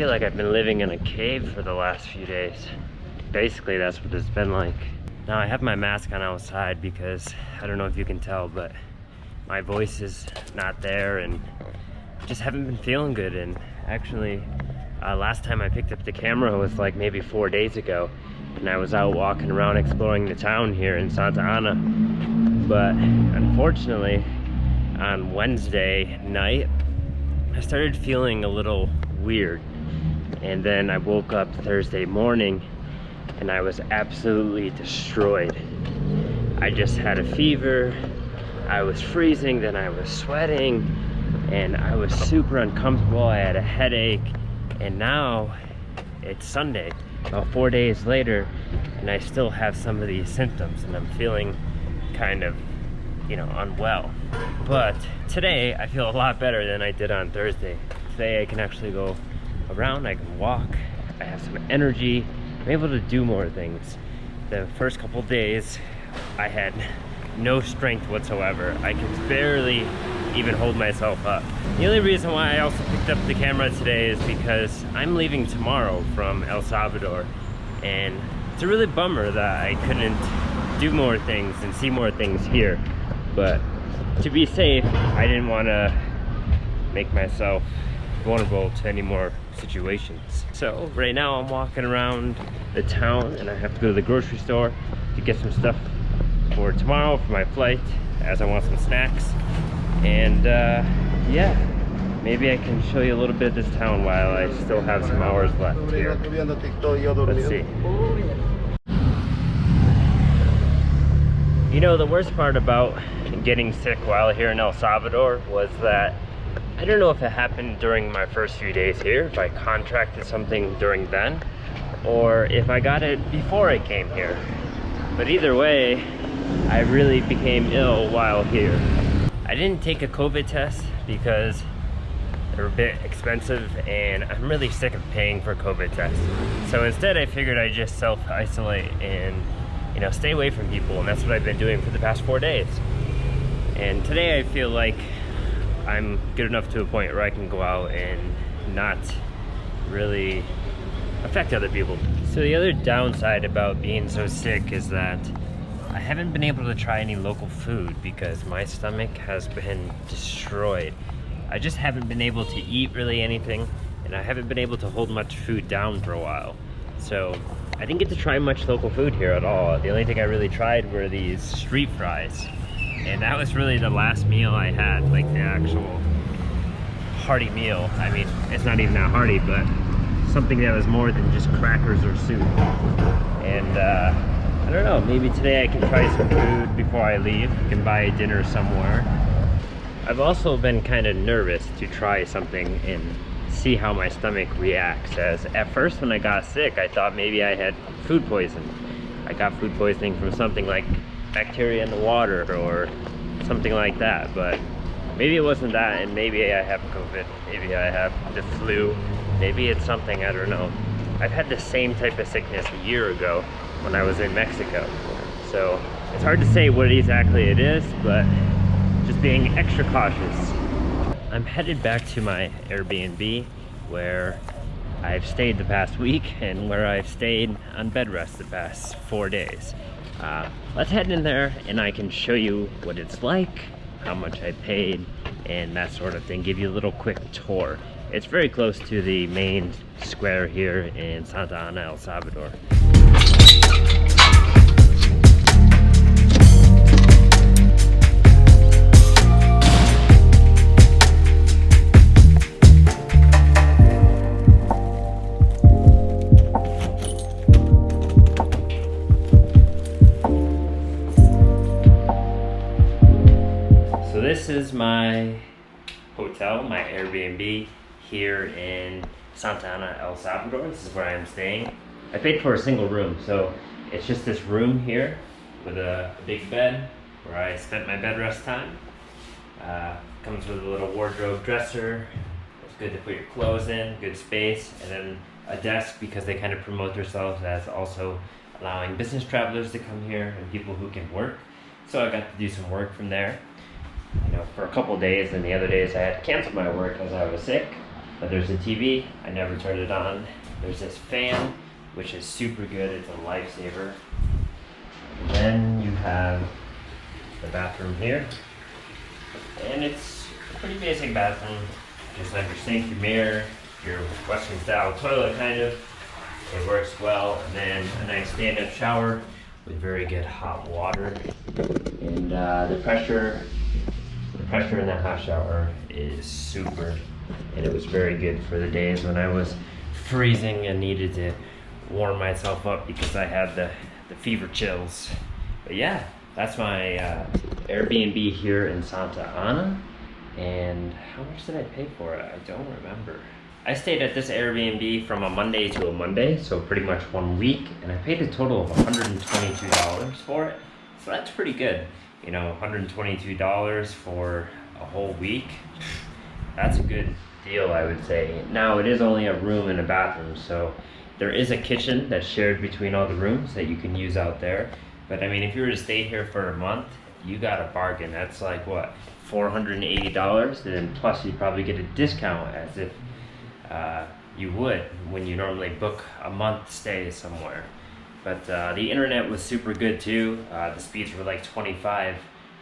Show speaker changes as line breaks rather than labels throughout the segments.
feel like I've been living in a cave for the last few days. Basically, that's what it's been like. Now I have my mask on outside because I don't know if you can tell, but my voice is not there and I just haven't been feeling good. And actually, last time I picked up the camera was like maybe 4 days ago, and I was out walking around exploring the town here in Santa Ana. But unfortunately, on Wednesday night, I started feeling a little weird. And then I woke up Thursday morning and I was absolutely destroyed. I just had a fever, I was freezing, then I was sweating, and I was super uncomfortable. I had a headache, and now it's Sunday, about 4 days later, and I still have some of these symptoms, and I'm feeling kind of, you know, unwell. But today I feel a lot better than I did on Thursday. Today I can actually go around, I can walk, I have some energy, I'm able to do more things. The first couple days I had no strength whatsoever. I could barely even hold myself up. The only reason why I also picked up the camera today is because I'm leaving tomorrow from El Salvador, and it's a really bummer that I couldn't do more things and see more things here. But to be safe, I didn't want to make myself vulnerable to any more situations. So right now I'm walking around the town, and I have to go to the grocery store to get some stuff for tomorrow for my flight, as I want some snacks. And yeah, maybe I can show you a little bit of this town while I still have some hours left here. Let's see. You know, the worst part about getting sick while here in El Salvador was that I don't know if it happened during my first few days here, if I contracted something during then, or if I got it before I came here. But either way, I really became ill while here. I didn't take a COVID test because they're a bit expensive, and I'm really sick of paying for COVID tests. So instead I figured I'd just self-isolate and, you know, stay away from people, and that's what I've been doing for the past 4 days. And today I feel like I'm good enough to a point where I can go out and not really affect other people. So the other downside about being so sick is that I haven't been able to try any local food because my stomach has been destroyed. I just haven't been able to eat really anything, and I haven't been able to hold much food down for a while. So I didn't get to try much local food here at all. The only thing I really tried were these street fries. And that was really the last meal I had, like the actual hearty meal. I mean, it's not even that hearty, but something that was more than just crackers or soup. And I don't know, maybe today I can try some food before I leave. I can buy dinner somewhere. I've also been kind of nervous to try something and see how my stomach reacts, as at first when I got sick, I thought maybe I had food poisoning. I got food poisoning from something like bacteria in the water or something like that, but maybe it wasn't that, and maybe I have COVID, maybe I have the flu, maybe it's something, I don't know. I've had the same type of sickness a year ago when I was in Mexico, so it's hard to say what exactly it is, but just being extra cautious. I'm headed back to my Airbnb where I've stayed the past week and where I've stayed on bed rest the past 4 days. Let's head in there and I can show you what it's like, how much I paid, and that sort of thing. Give you a little quick tour. It's very close to the main square here in Santa Ana, El Salvador. This is my hotel, my Airbnb here in Santa Ana, El Salvador. This is where I'm staying. I paid for a single room, so it's just this room here with a big bed where I spent my bed rest time. Comes with a little wardrobe dresser. It's good to put your clothes in, good space, and then a desk because they kind of promote themselves as also allowing business travelers to come here and people who can work. So I got to do some work from there, you know, for a couple days, and the other days I had to cancel my work as I was sick. But there's a TV, I never turned it on. There's this fan, which is super good, it's a lifesaver. And then you have the bathroom here. And it's a pretty basic bathroom. Just like your sink, your mirror, your Western style toilet kind of. It works well. And then a nice stand-up shower with very good hot water. And the pressure in that hot shower is super. And it was very good for the days when I was freezing and needed to warm myself up because I had the fever chills. But yeah, that's my Airbnb here in Santa Ana. And how much did I pay for it? I don't remember. I stayed at this Airbnb from a Monday to a Monday, so pretty much 1 week, and I paid a total of $122 for it. So that's pretty good. You know, $122 for a whole week. That's a good deal, I would say. Now, it is only a room and a bathroom, so there is a kitchen that's shared between all the rooms that you can use out there. But I mean, if you were to stay here for a month, you got a bargain. That's like, what, $480? Then plus you probably get a discount as if you would when you normally book a month stay somewhere. But the internet was super good too. The speeds were like 25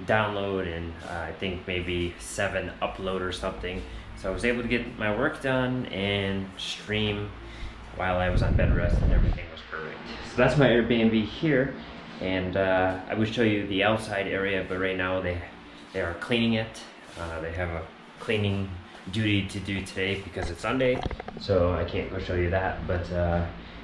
download and I think maybe 7 upload or something. So I was able to get my work done and stream while I was on bed rest, and everything was perfect. So that's my Airbnb here, and I would show you the outside area, but right now they are cleaning it. They have a cleaning duty to do today because it's Sunday, so I can't go show you that. But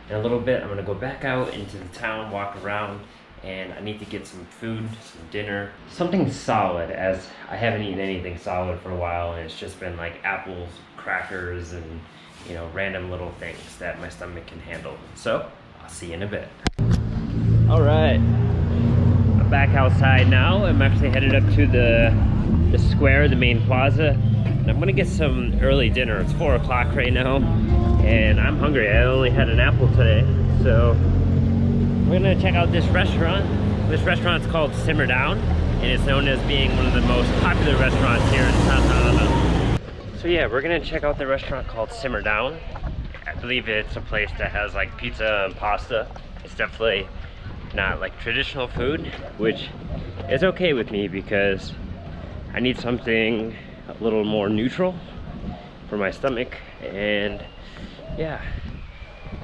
in a little bit I'm gonna go back out into the town, walk around, and I need to get some food, some dinner, something solid, as I haven't eaten anything solid for a while, and it's just been like apples, crackers, and you know, random little things that my stomach can handle. So I'll see you in a bit. All right, I'm back outside now. I'm actually headed up to the square, the main plaza, and I'm gonna get some early dinner. It's 4 o'clock right now, and I'm hungry. I only had an apple today, so we're gonna check out this restaurant. This restaurant's called Simmer Down, and it's known as being one of the most popular restaurants here in Santa Ana. So yeah, we're gonna check out the restaurant called Simmer Down. I believe it's a place that has like pizza and pasta. It's definitely not like traditional food, which is okay with me because I need something a little more neutral for my stomach. And yeah,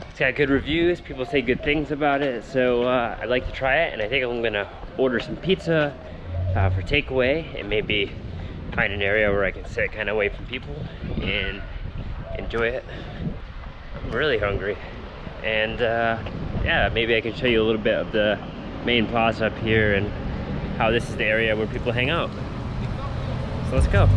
it's got good reviews, people say good things about it, so I'd like to try it, and I think I'm gonna order some pizza for takeaway and maybe find an area where I can sit kind of away from people and enjoy it. I'm really hungry, and yeah, maybe I can show you a little bit of the main plaza up here and how this is the area where people hang out. So let's go.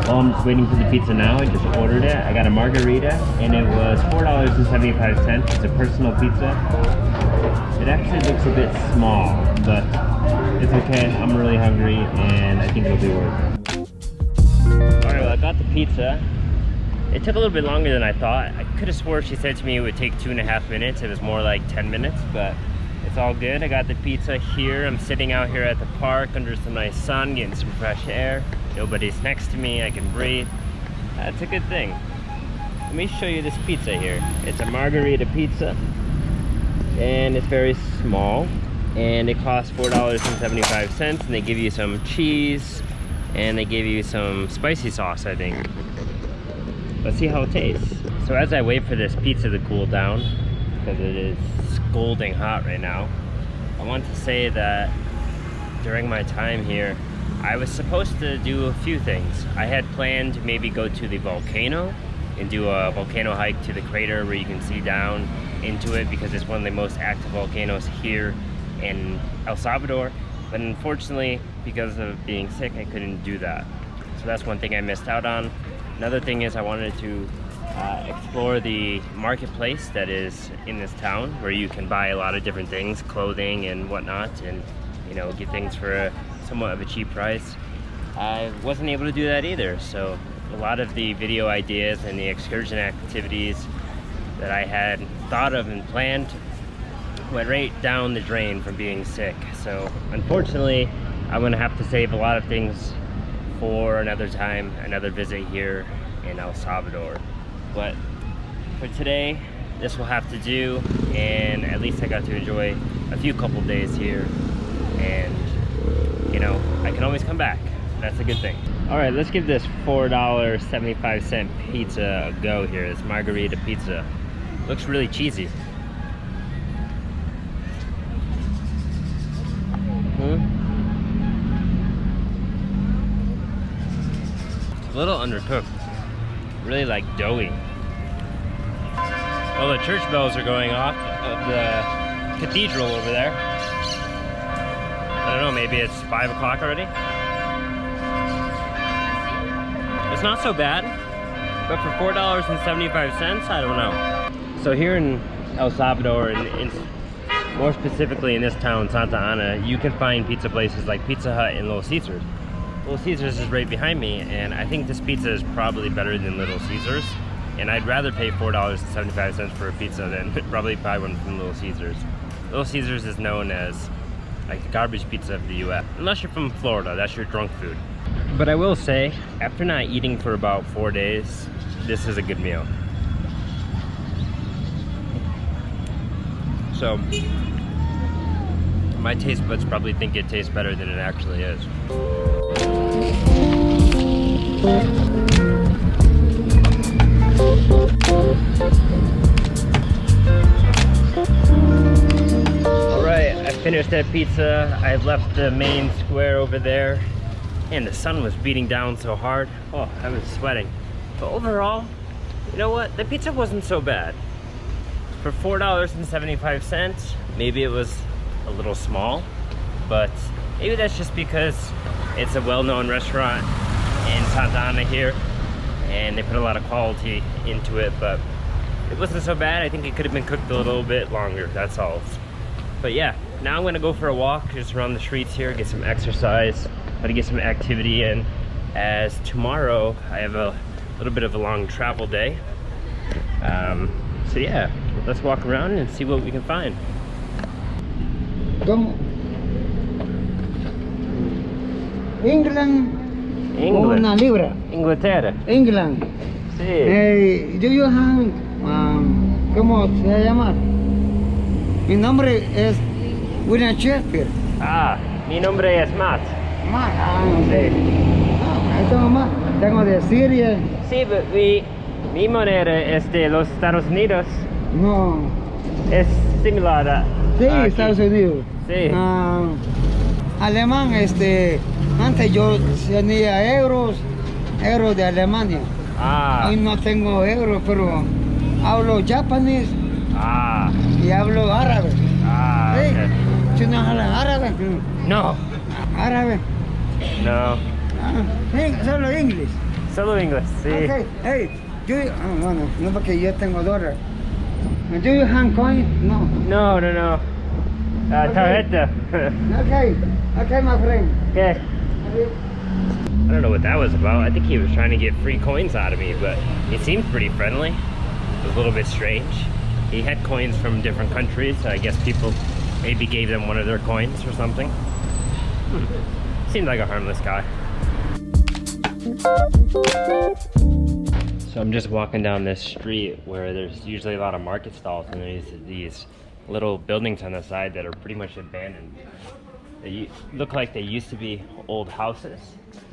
Well, I'm just waiting for the pizza now. I just ordered it. I got a margarita, and it was $4.75. It's a personal pizza. It actually looks a bit small, but it's okay. I'm really hungry, and I think it'll be worth it. Alright, well, I got the pizza. It took a little bit longer than I thought. I could have swore she said to me it would take 2.5 minutes. It was more like 10 minutes, but it's all good. I got the pizza here. I'm sitting out here at the park under some nice sun, getting some fresh air. Nobody's next to me. I can breathe. That's a good thing. Let me show you this pizza here. It's a margarita pizza, and it's very small, and it costs $4.75, and they give you some cheese, and they give you some spicy sauce, I think. Let's see how it tastes. So as I wait for this pizza to cool down, because it is scalding hot right now, I want to say that during my time here, I was supposed to do a few things. I had planned to maybe go to the volcano and do a volcano hike to the crater where you can see down into it, because it's one of the most active volcanoes here in El Salvador. But unfortunately, because of being sick, I couldn't do that. So that's one thing I missed out on. Another thing is I wanted to explore the marketplace that is in this town, where you can buy a lot of different things, clothing and whatnot, and you know, get things for a somewhat of a cheap price. I wasn't able to do that either, so a lot of the video ideas and the excursion activities that I had thought of and planned went right down the drain from being sick. So unfortunately, I'm gonna have to save a lot of things for another time, another visit here in El Salvador. But for today, this will have to do, and at least I got to enjoy a few couple days here, and you know, I can always come back. That's a good thing. All right, let's give this $4.75 pizza a go here. This margarita pizza looks really cheesy. A little undercooked, really like doughy. Oh, the church bells are going off of the cathedral over there. I don't know, maybe it's 5 o'clock already? It's not so bad, but for $4.75, I don't know. So here in El Salvador, and more specifically in this town, Santa Ana, you can find pizza places like Pizza Hut and Little Caesars. Little Caesars is right behind me, and I think this pizza is probably better than Little Caesars. And I'd rather pay $4.75 for a pizza than probably buy one from Little Caesars. Little Caesars is known as like the garbage pizza of the US. Unless you're from Florida, that's your drunk food. But I will say, after not eating for about 4 days, this is a good meal. So, my taste buds probably think it tastes better than it actually is. Alright, I finished that pizza. I left the main square over there, and the sun was beating down so hard. Oh, I was sweating. But overall, you know what? The pizza wasn't so bad. For $4.75, maybe it was a little small, but maybe that's just because it's a well-known restaurant in Santa Ana here, and they put a lot of quality into it, but it wasn't so bad. I think it could have been cooked a little bit longer, that's all. But yeah, now I'm gonna go for a walk just around the streets here, get some exercise, try to get some activity in, as tomorrow I have a little bit of a long travel day. So yeah, let's walk around and see what we can find.
England. Una libra.
Inglaterra.
England.
Sí.
Do you have, ¿cómo se llama? Mi nombre es William Shakespeare.
Ah, mi nombre es Matt.
Matt.
Sí.
Ahí tengo más. Tengo de Siria.
Sí, pero mi moneda es de los Estados Unidos.
No.
Es similar a
Sí,
aquí.
Estados Unidos.
Sí.
Alemán, antes yo tenía euros de Alemania.
Ah.
Hoy no tengo euros, pero hablo japonés y hablo árabe.
Ah,
Sí.
okay.
¿Tú no hablas árabe?
No.
Árabe.
No.
Sí, solo inglés.
Solo inglés, sí.
Okay. Hey, bueno, no porque yo tengo dólares. Do you have coin? No.
No, no, no. Tarjeta.
Okay, my friend.
Okay. I don't know what that was about. I think he was trying to get free coins out of me, but he seemed pretty friendly. It was a little bit strange. He had coins from different countries, so I guess people maybe gave them one of their coins or something. Seemed like a harmless guy. So I'm just walking down this street where there's usually a lot of market stalls, and there's these little buildings on the side that are pretty much abandoned. They look like they used to be old houses.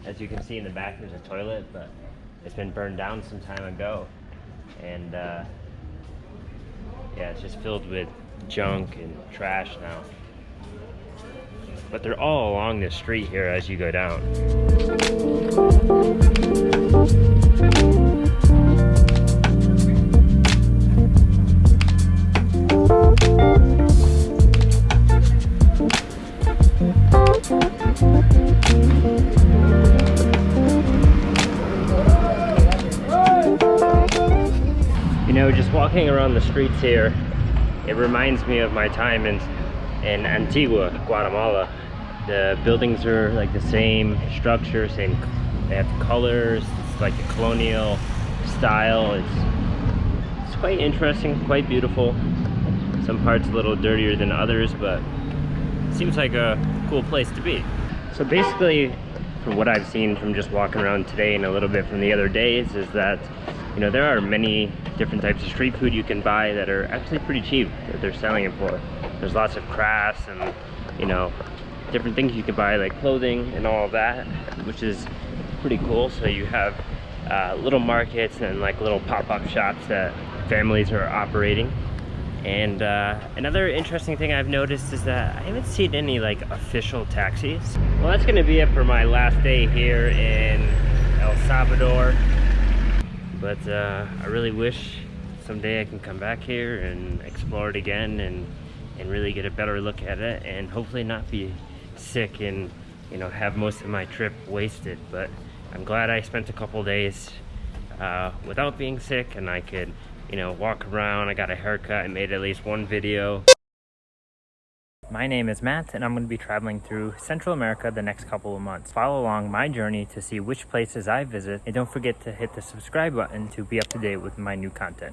As you can see in the back, there's a toilet, but it's been burned down some time ago. And yeah, it's just filled with junk and trash now. But they're all along this street here as you go down. You know, just walking around the streets here, it reminds me of my time in Antigua, Guatemala. The buildings are like the same structure, they have colors, it's like a colonial style. It's quite interesting, quite beautiful. Some parts a little dirtier than others, but it seems like a cool place to be. So basically, from what I've seen from just walking around today and a little bit from the other days, is that, you know, there are many different types of street food you can buy that are actually pretty cheap that they're selling it for. There's lots of crafts and, you know, different things you can buy, like clothing and all of that, which is pretty cool. So you have little markets and like little pop-up shops that families are operating. And another interesting thing I've noticed is that I haven't seen any like official taxis. Well, that's gonna be it for my last day here in El Salvador. But I really wish someday I can come back here and explore it again and really get a better look at it, and hopefully not be sick and, you know, have most of my trip wasted. But I'm glad I spent a couple days without being sick, and I could, you know, walk around. I got a haircut, I made at least one video. My name is Matt, and I'm going to be traveling through Central America the next couple of months. Follow along my journey to see which places I visit, and don't forget to hit the subscribe button to be up to date with my new content.